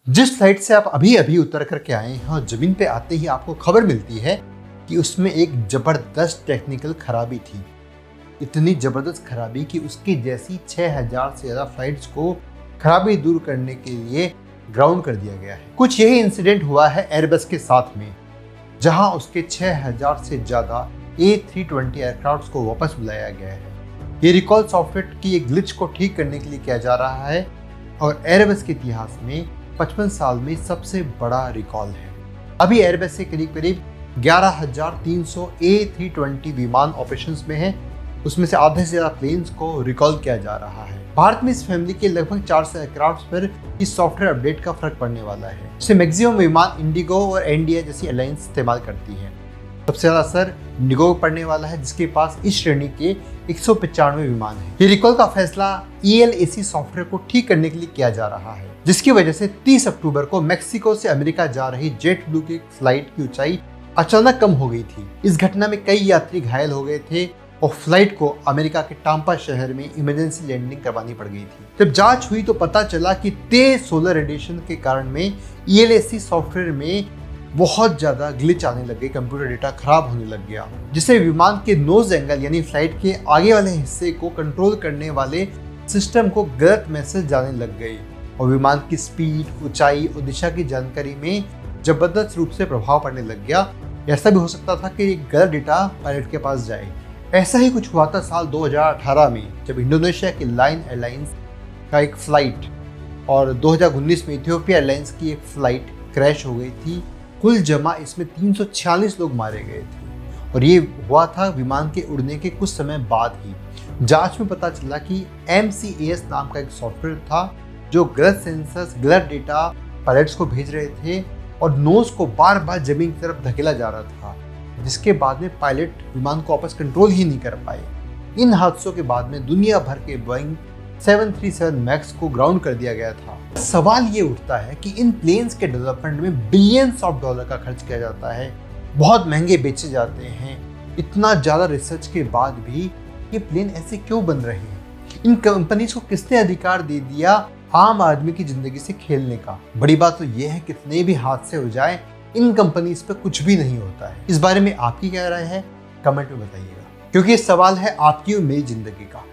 जिस फ्लाइट से आप अभी अभी उतर करके आए हैं और जमीन पे आते ही आपको खबर मिलती है कि उसमें एक जबरदस्त टेक्निकल खराबी थी। इतनी जबरदस्त खराबी कि उसकी जैसी 6000 से ज़्यादा फ्लाइट्स को खराबी दूर करने के लिए ग्राउंड कर दिया गया है। कुछ यही इंसिडेंट हुआ है एयरबस के साथ में, जहां उसके 6000 से ज़्यादा A320 एयरक्राफ्ट को वापस बुलाया गया है। ये रिकॉल सॉफ्टवेयर की एक ग्लिच को ठीक करने के लिए किया जा रहा है और एयरबस के इतिहास में 55 साल में सबसे बड़ा रिकॉल है। अभी एयरबस से करीब करीब 11,300 A320 विमान ऑपरेशंस में है। उसमें से आधे से ज़्यादा प्लेन्स को रिकॉल किया जा रहा है। भारत में इस फैमिली के लगभग 400 एयरक्राफ्ट पर इस सॉफ्टवेयर अपडेट का फर्क पड़ने वाला है। इसे मैक्सिमम विमान इंडिगो और एनडीए जैसी एयरलाइंस इस्तेमाल करती है। सबसे ज़्यादा असर इंडिगो को पड़ने वाला है, जिसके पास इस श्रेणी के 195 विमान हैं। ये रिकॉल का फैसला ELAC सॉफ्टवेयर को ठीक करने के लिए किया जा रहा है, जिसकी वजह से 30 अक्टूबर को मेक्सिको से अमेरिका जा रही जेट ब्लू की फ्लाइट की ऊंचाई अचानक कम हो गई थी। इस घटना में कई यात्री घायल हो गए थे और फ्लाइट को अमेरिका के टाम्पा शहर में इमरजेंसी लैंडिंग करवानी पड़ गई थी। जब जांच हुई तो पता चला कि तेज सोलर रेडिएशन के कारण में ELAC सॉफ्टवेयर में बहुत ज्यादा ग्लिच आने लग गई, कंप्यूटर डेटा खराब होने लग गया, जिससे विमान के नोज एंगल यानी फ्लाइट के आगे वाले हिस्से को कंट्रोल करने वाले सिस्टम को गलत मैसेज जाने लग गई और विमान की स्पीड, ऊंचाई और दिशा की जानकारी में जबरदस्त रूप से प्रभाव पड़ने लग गया। ऐसा भी हो सकता था कि गलत डेटा पायलट के पास जाए। ऐसा ही कुछ हुआ था साल 2018 में, जब इंडोनेशिया की लाइन एयरलाइंस का एक फ्लाइट और 2019 में इथियोपिया एयरलाइंस की एक फ्लाइट क्रैश हो गई थी। कुल जमा इसमें 346 लोग मारे गए थे और ये हुआ था विमान के उड़ने के कुछ समय बाद ही। जांच में पता चला कि MCAS नाम का एक सॉफ्टवेयर था जो गलत सेंसर्स, गलत डेटा पायलट्स को भेज रहे थे और नोज को बार बार जमीन की तरफ धकेला जा रहा था, जिसके बाद में पायलट विमान को वापस कंट्रोल ही नहीं कर पाए। इन हादसों के बाद में दुनिया भर के बोइंग 737 मैक्स को ग्राउंड कर दिया गया था। सवाल ये उठता है कि इन प्लेन्स के डेवलपमेंट में बिलियंस ऑफ डॉलर का खर्च किया जाता है, बहुत महंगे बेचे जाते हैं। इतना ज़्यादा रिसर्च के बाद भी ये प्लेन ऐसे क्यों बन रहे हैं? इन कंपनीज को किसने अधिकार दे दिया आम आदमी की जिंदगी से खेलने का? बड़ी बात तो ये है, कितने भी हादसे हो जाए इन कंपनीज पे कुछ भी नहीं होता है। इस बारे में आपकी क्या राय है, कमेंट में बताइएगा, क्योंकि ये सवाल है आपकी और मेरी जिंदगी का।